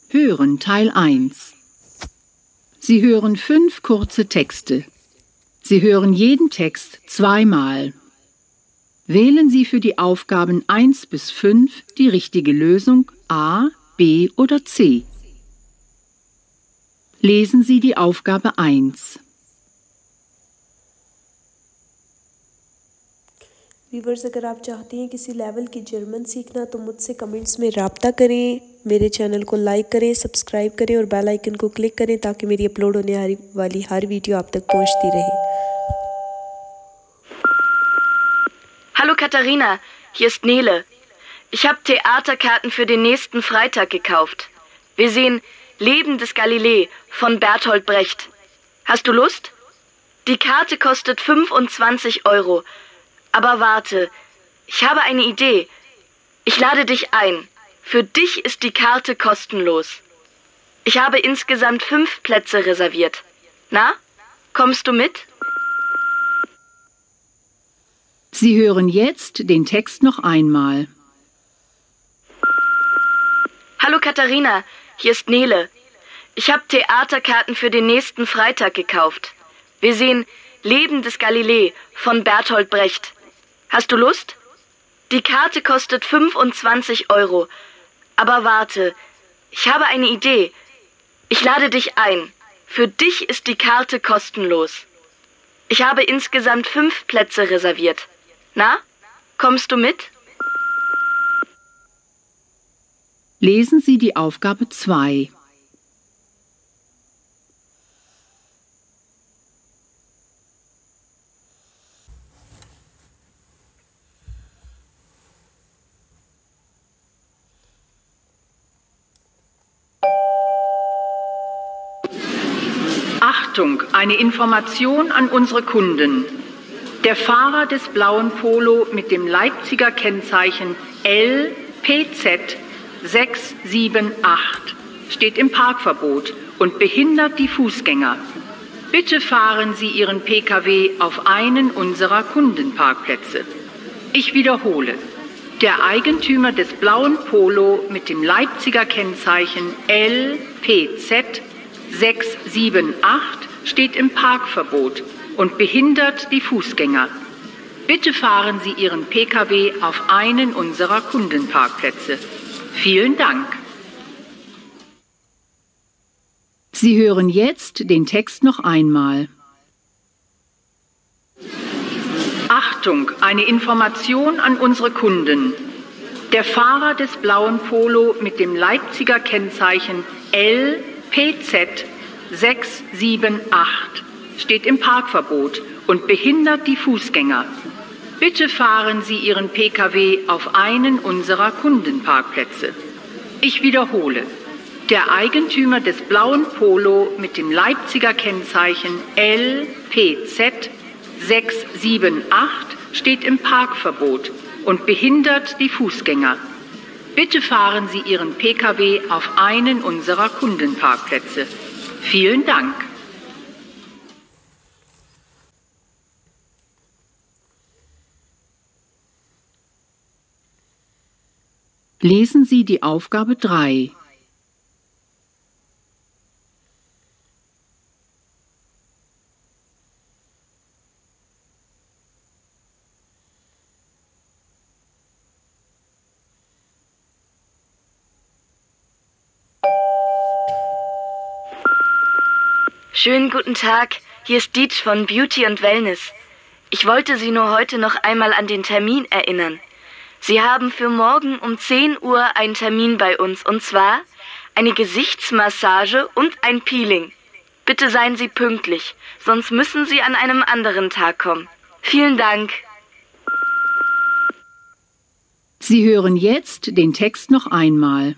Hören Teil 1. Sie hören 5 kurze Texte. Sie hören jeden Text zweimal. Wählen Sie für die Aufgaben 1 bis 5 die richtige Lösung A, B oder C. Lesen Sie die Aufgabe 1. व्यूवर्स, अगर आप चाहते हैं किसी लेवल की जर्मन सीखना तो मुझसे कमेंट्स में राब्ता करें। मेरे चैनल को लाइक करें, सब्सक्राइब करें और बेल आइकन को क्लिक करें ताकि मेरी अपलोड होने वाली हर वीडियो आप तक पहुंचती रहे। Hallo Katharina, hier ist Nele. Ich habe Theaterkarten für den nächsten Freitag gekauft. Wir sehen Leben des Galilei von Bertolt Brecht. Hast du Lust? Die Karte kostet 25 €. Aber warte, ich habe eine Idee. Ich lade dich ein. Für dich ist die Karte kostenlos. Ich habe insgesamt 5 Plätze reserviert. Na, kommst du mit? Sie hören jetzt den Text noch einmal. Hallo Katharina, hier ist Nele. Ich habe Theaterkarten für den nächsten Freitag gekauft. Wir sehen Leben des Galilei von Bertolt Brecht. Hast du Lust? Die Karte kostet 25 €. Aber warte, ich habe eine Idee. Ich lade dich ein. Für dich ist die Karte kostenlos. Ich habe insgesamt 5 Plätze reserviert. Na, kommst du mit? Lesen Sie die Aufgabe 2. Achtung, eine Information an unsere Kunden. Der Fahrer des blauen Polo mit dem Leipziger Kennzeichen LPZ 678 steht im Parkverbot und behindert die Fußgänger. Bitte fahren Sie Ihren Pkw auf einen unserer Kundenparkplätze. Ich wiederhole. Der Eigentümer des blauen Polo mit dem Leipziger Kennzeichen LPZ 678 steht im Parkverbot und behindert die Fußgänger. Bitte fahren Sie Ihren Pkw auf einen unserer Kundenparkplätze. Vielen Dank. Sie hören jetzt den Text noch einmal. Achtung, eine Information an unsere Kunden. Der Fahrer des blauen Polo mit dem Leipziger Kennzeichen LPZ 678 steht im Parkverbot und behindert die Fußgänger. Bitte fahren Sie Ihren Pkw auf einen unserer Kundenparkplätze. Ich wiederhole. Der Eigentümer des blauen Polo mit dem Leipziger Kennzeichen LPZ 678 steht im Parkverbot und behindert die Fußgänger. Bitte fahren Sie Ihren Pkw auf einen unserer Kundenparkplätze. Vielen Dank. Lesen Sie die Aufgabe 3. Schönen guten Tag, hier ist Dietsch von Beauty und Wellness. Ich wollte Sie nur heute noch einmal an den Termin erinnern. Sie haben für morgen um 10 Uhr einen Termin bei uns, und zwar eine Gesichtsmassage und ein Peeling. Bitte seien Sie pünktlich, sonst müssen Sie an einem anderen Tag kommen. Vielen Dank. Sie hören jetzt den Text noch einmal.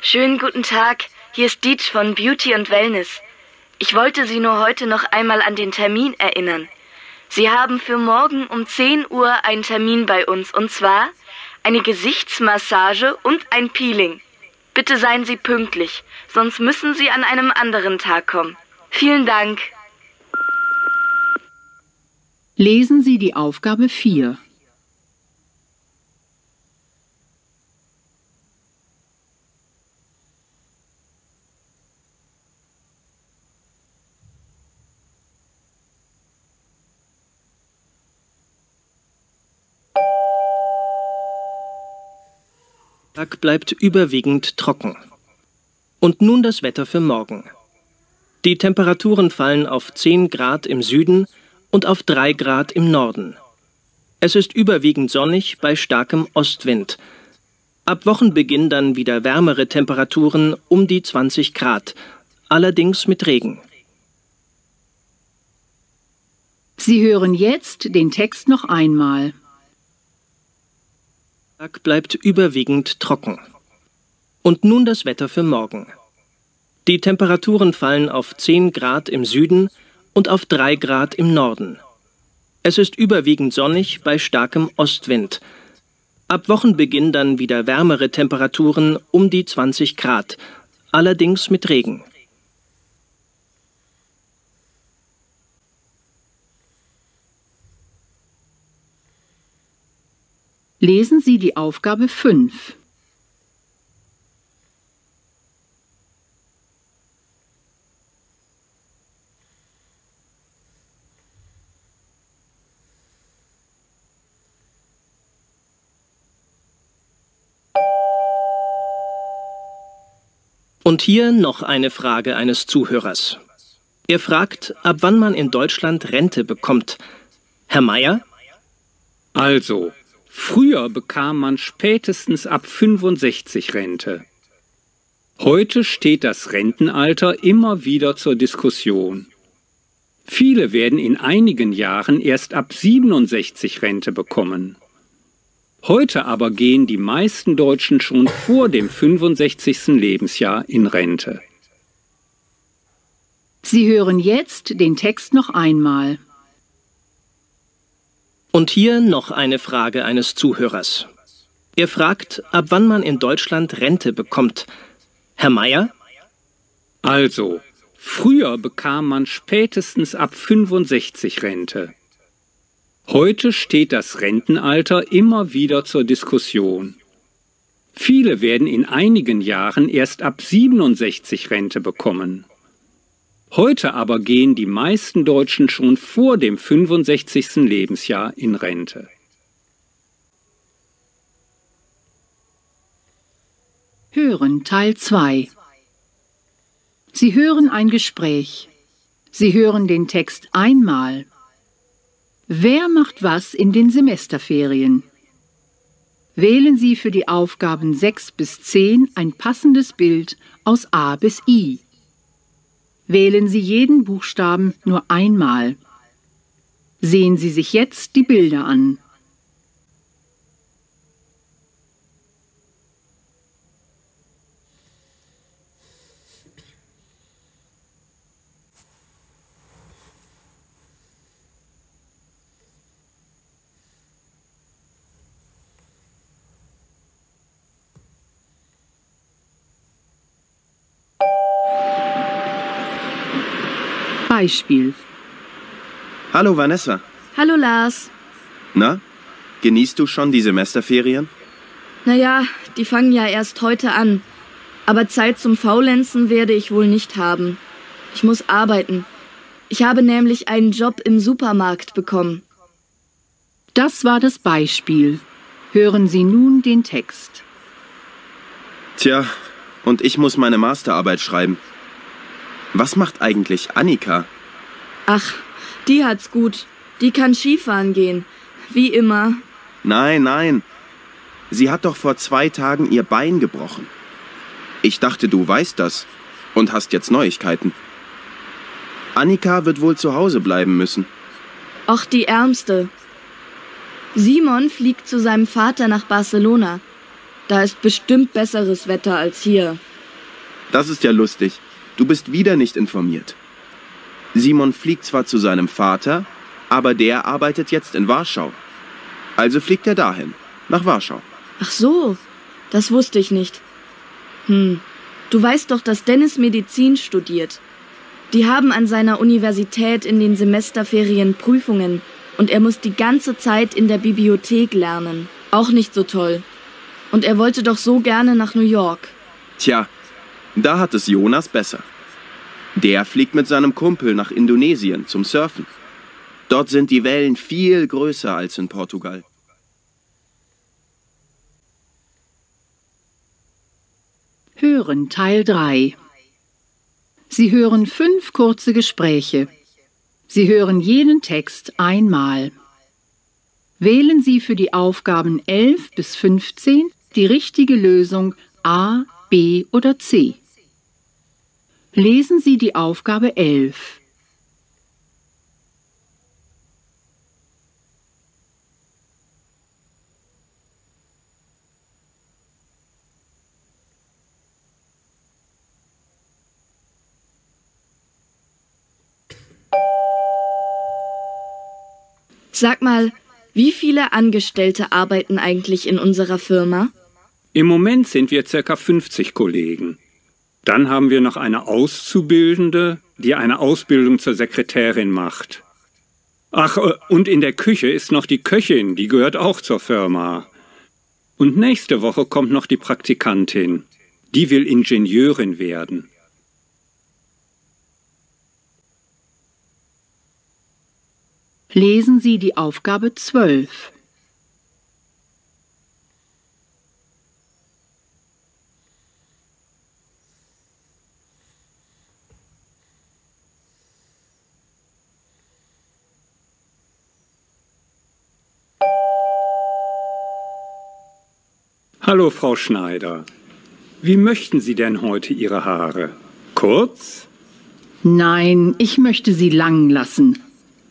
Schönen guten Tag, hier ist Dietsch von Beauty und Wellness. Ich wollte Sie nur heute noch einmal an den Termin erinnern. Sie haben für morgen um 10 Uhr einen Termin bei uns, und zwar eine Gesichtsmassage und ein Peeling. Bitte seien Sie pünktlich, sonst müssen Sie an einem anderen Tag kommen. Vielen Dank. Lesen Sie die Aufgabe 4. Der Tag bleibt überwiegend trocken. Und nun das Wetter für morgen. Die Temperaturen fallen auf 10 Grad im Süden und auf 3 Grad im Norden. Es ist überwiegend sonnig bei starkem Ostwind. Ab Wochenbeginn dann wieder wärmere Temperaturen um die 20 Grad, allerdings mit Regen. Sie hören jetzt den Text noch einmal. Der Tag bleibt überwiegend trocken. Und nun das Wetter für morgen. Die Temperaturen fallen auf 10 Grad im Süden und auf 3 Grad im Norden. Es ist überwiegend sonnig bei starkem Ostwind. Ab Wochenbeginn dann wieder wärmere Temperaturen um die 20 Grad, allerdings mit Regen. Lesen Sie die Aufgabe 5. Und hier noch eine Frage eines Zuhörers. Er fragt, ab wann man in Deutschland Rente bekommt. Herr Meier? Also, früher bekam man spätestens ab 65 Rente. Heute steht das Rentenalter immer wieder zur Diskussion. Viele werden in einigen Jahren erst ab 67 Rente bekommen. Heute aber gehen die meisten Deutschen schon vor dem 65. Lebensjahr in Rente. Sie hören jetzt den Text noch einmal. Und hier noch eine Frage eines Zuhörers. Er fragt, ab wann man in Deutschland Rente bekommt. Herr Meier? Also, früher bekam man spätestens ab 65 Rente. Heute steht das Rentenalter immer wieder zur Diskussion. Viele werden in einigen Jahren erst ab 67 Rente bekommen. Heute aber gehen die meisten Deutschen schon vor dem 65. Lebensjahr in Rente. Hören Teil 2. Sie hören ein Gespräch. Sie hören den Text einmal. Wer macht was in den Semesterferien? Wählen Sie für die Aufgaben 6 bis 10 ein passendes Bild aus A bis I. Wählen Sie jeden Buchstaben nur einmal. Sehen Sie sich jetzt die Bilder an. Beispiel. Hallo Vanessa. Hallo Lars. Na, genießt du schon die Semesterferien? Naja, die fangen ja erst heute an. Aber Zeit zum Faulenzen werde ich wohl nicht haben. Ich muss arbeiten. Ich habe nämlich einen Job im Supermarkt bekommen. Das war das Beispiel. Hören Sie nun den Text. Tja, und ich muss meine Masterarbeit schreiben. Was macht eigentlich Annika? Ach, die hat's gut. Die kann Skifahren gehen. Wie immer. Nein, nein. Sie hat doch vor 2 Tagen ihr Bein gebrochen. Ich dachte, du weißt das und hast jetzt Neuigkeiten. Annika wird wohl zu Hause bleiben müssen. Och, die Ärmste. Simon fliegt zu seinem Vater nach Barcelona. Da ist bestimmt besseres Wetter als hier. Das ist ja lustig. Du bist wieder nicht informiert. Simon fliegt zwar zu seinem Vater, aber der arbeitet jetzt in Warschau. Also fliegt er dahin, nach Warschau. Ach so, das wusste ich nicht. Du weißt doch, dass Dennis Medizin studiert. Die haben an seiner Universität in den Semesterferien Prüfungen und er muss die ganze Zeit in der Bibliothek lernen. Auch nicht so toll. Und er wollte doch so gerne nach New York. Tja, da hat es Jonas besser. Der fliegt mit seinem Kumpel nach Indonesien zum Surfen. Dort sind die Wellen viel größer als in Portugal. Hören Teil 3. Sie hören 5 kurze Gespräche. Sie hören jeden Text einmal. Wählen Sie für die Aufgaben 11 bis 15 die richtige Lösung A, B oder C. Lesen Sie die Aufgabe 11. Sag mal, wie viele Angestellte arbeiten eigentlich in unserer Firma? Im Moment sind wir ca. 50 Kollegen. Dann haben wir noch eine Auszubildende, die eine Ausbildung zur Sekretärin macht. Ach, und in der Küche ist noch die Köchin, die gehört auch zur Firma. Und nächste Woche kommt noch die Praktikantin. Die will Ingenieurin werden. Lesen Sie die Aufgabe 12. Hallo, Frau Schneider. Wie möchten Sie denn heute Ihre Haare? Kurz? Nein, ich möchte sie lang lassen.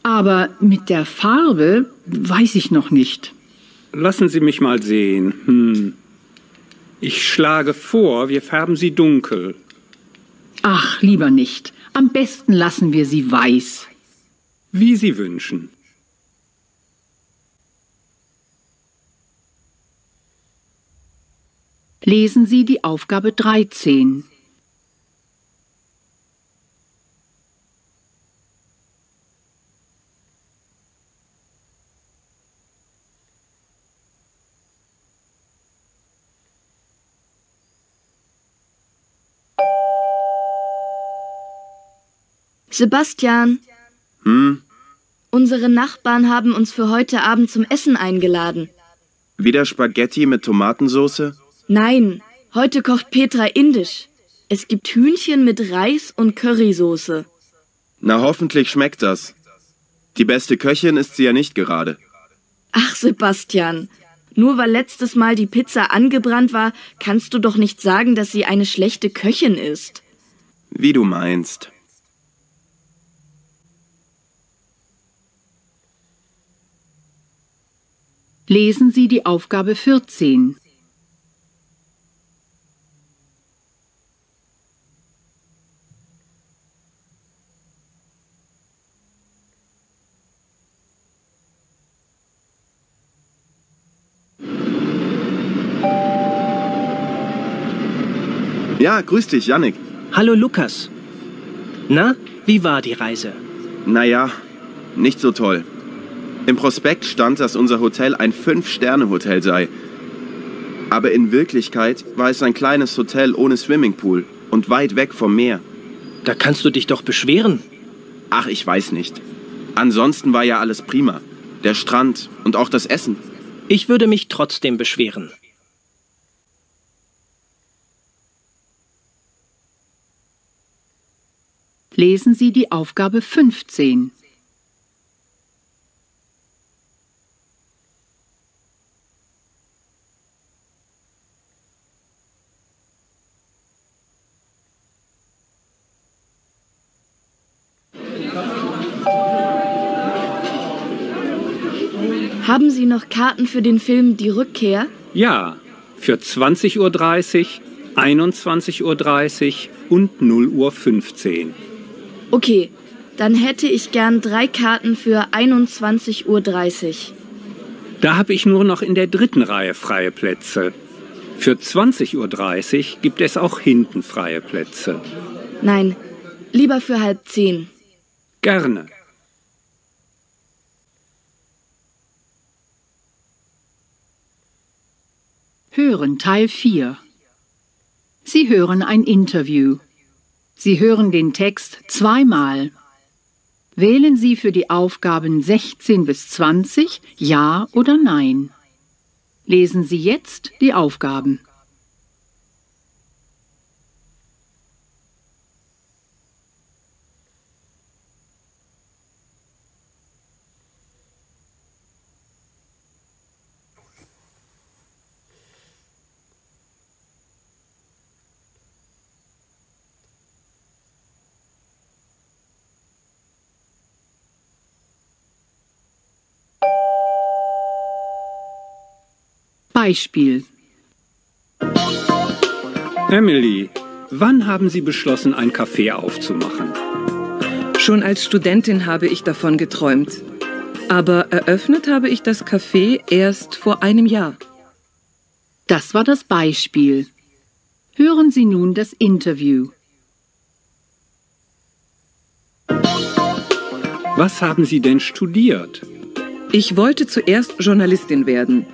Aber mit der Farbe weiß ich noch nicht. Lassen Sie mich mal sehen. Ich schlage vor, wir färben sie dunkel. Ach, lieber nicht. Am besten lassen wir sie weiß. Wie Sie wünschen. Lesen Sie die Aufgabe 13. Sebastian, unsere Nachbarn haben uns für heute Abend zum Essen eingeladen. Wieder Spaghetti mit Tomatensauce? Nein, heute kocht Petra indisch. Es gibt Hühnchen mit Reis und Currysoße. Na, hoffentlich schmeckt das. Die beste Köchin ist sie ja nicht gerade. Ach, Sebastian, nur weil letztes Mal die Pizza angebrannt war, kannst du doch nicht sagen, dass sie eine schlechte Köchin ist. Wie du meinst. Lesen Sie die Aufgabe 14. Ja, grüß dich, Jannik. Hallo Lukas. Na, wie war die Reise? Naja, nicht so toll. Im Prospekt stand, dass unser Hotel ein 5-Sterne-Hotel sei. Aber in Wirklichkeit war es ein kleines Hotel ohne Swimmingpool und weit weg vom Meer. Da kannst du dich doch beschweren. Ach, ich weiß nicht. Ansonsten war ja alles prima. Der Strand und auch das Essen. Ich würde mich trotzdem beschweren. Lesen Sie die Aufgabe 15. Haben Sie noch Karten für den Film Die Rückkehr? Ja, für 20:30 Uhr, 21:30 Uhr und 0:15 Uhr. Okay, dann hätte ich gern 3 Karten für 21:30 Uhr. Da habe ich nur noch in der 3. Reihe freie Plätze. Für 20:30 Uhr gibt es auch hinten freie Plätze. Nein, lieber für 9:30. Gerne. Hören Teil 4. Sie hören ein Interview. Sie hören den Text zweimal. Wählen Sie für die Aufgaben 16 bis 20 Ja oder Nein. Lesen Sie jetzt die Aufgaben. Beispiel. Emily, wann haben Sie beschlossen, ein Café aufzumachen? Schon als Studentin habe ich davon geträumt. Aber eröffnet habe ich das Café erst vor einem Jahr. Das war das Beispiel. Hören Sie nun das Interview. Was haben Sie denn studiert? Ich wollte zuerst Journalistin werden.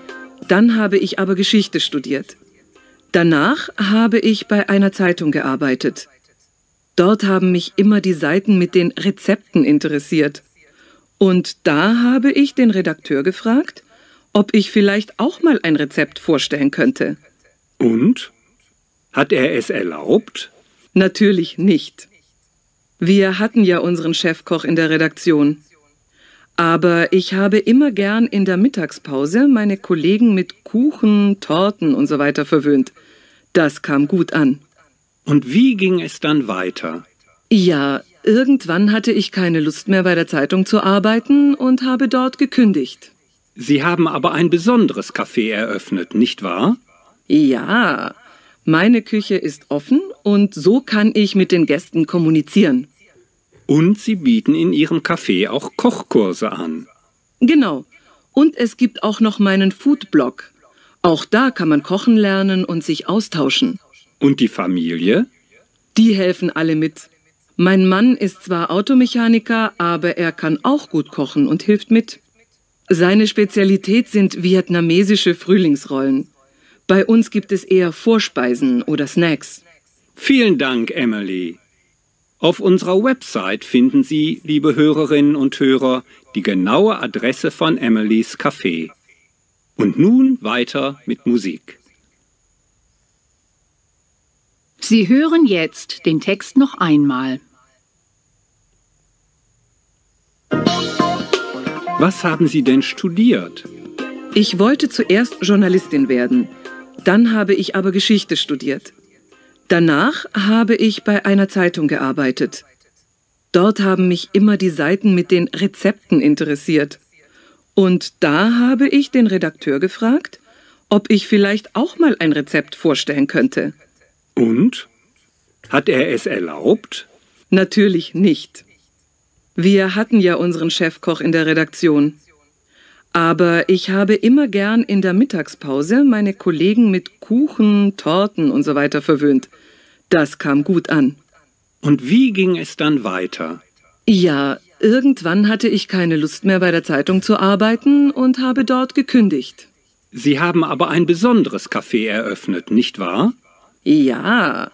Dann habe ich aber Geschichte studiert. Danach habe ich bei einer Zeitung gearbeitet. Dort haben mich immer die Seiten mit den Rezepten interessiert. Und da habe ich den Redakteur gefragt, ob ich vielleicht auch mal ein Rezept vorstellen könnte. Und? Hat er es erlaubt? Natürlich nicht. Wir hatten ja unseren Chefkoch in der Redaktion. Aber ich habe immer gern in der Mittagspause meine Kollegen mit Kuchen, Torten und so weiter verwöhnt. Das kam gut an. Und wie ging es dann weiter? Ja, irgendwann hatte ich keine Lust mehr bei der Zeitung zu arbeiten und habe dort gekündigt. Sie haben aber ein besonderes Café eröffnet, nicht wahr? Ja, meine Küche ist offen und so kann ich mit den Gästen kommunizieren. Und Sie bieten in Ihrem Café auch Kochkurse an. Genau. Und es gibt auch noch meinen Foodblog. Auch da kann man kochen lernen und sich austauschen. Und die Familie? Die helfen alle mit. Mein Mann ist zwar Automechaniker, aber er kann auch gut kochen und hilft mit. Seine Spezialität sind vietnamesische Frühlingsrollen. Bei uns gibt es eher Vorspeisen oder Snacks. Vielen Dank, Emily. Auf unserer Website finden Sie, liebe Hörerinnen und Hörer, die genaue Adresse von Emilys Café. Und nun weiter mit Musik. Sie hören jetzt den Text noch einmal. Was haben Sie denn studiert? Ich wollte zuerst Journalistin werden. Dann habe ich aber Geschichte studiert. Danach habe ich bei einer Zeitung gearbeitet. Dort haben mich immer die Seiten mit den Rezepten interessiert. Und da habe ich den Redakteur gefragt, ob ich vielleicht auch mal ein Rezept vorstellen könnte. Und? Hat er es erlaubt? Natürlich nicht. Wir hatten ja unseren Chefkoch in der Redaktion. Aber ich habe immer gern in der Mittagspause meine Kollegen mit Kuchen, Torten und so weiter verwöhnt. Das kam gut an. Und wie ging es dann weiter? Ja, irgendwann hatte ich keine Lust mehr bei der Zeitung zu arbeiten und habe dort gekündigt. Sie haben aber ein besonderes Café eröffnet, nicht wahr? Ja,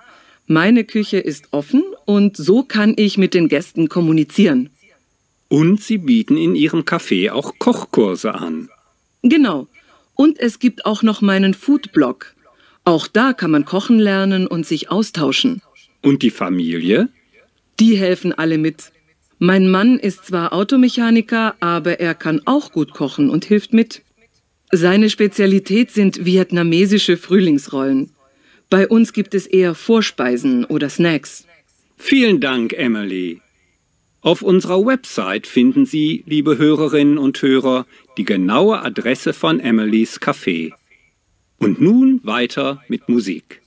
meine Küche ist offen und so kann ich mit den Gästen kommunizieren. Und Sie bieten in Ihrem Café auch Kochkurse an. Genau. Und es gibt auch noch meinen Foodblog. Auch da kann man kochen lernen und sich austauschen. Und die Familie? Die helfen alle mit. Mein Mann ist zwar Automechaniker, aber er kann auch gut kochen und hilft mit. Seine Spezialität sind vietnamesische Frühlingsrollen. Bei uns gibt es eher Vorspeisen oder Snacks. Vielen Dank, Emily. Auf unserer Website finden Sie, liebe Hörerinnen und Hörer, die genaue Adresse von Emilys Café. Und nun weiter mit Musik.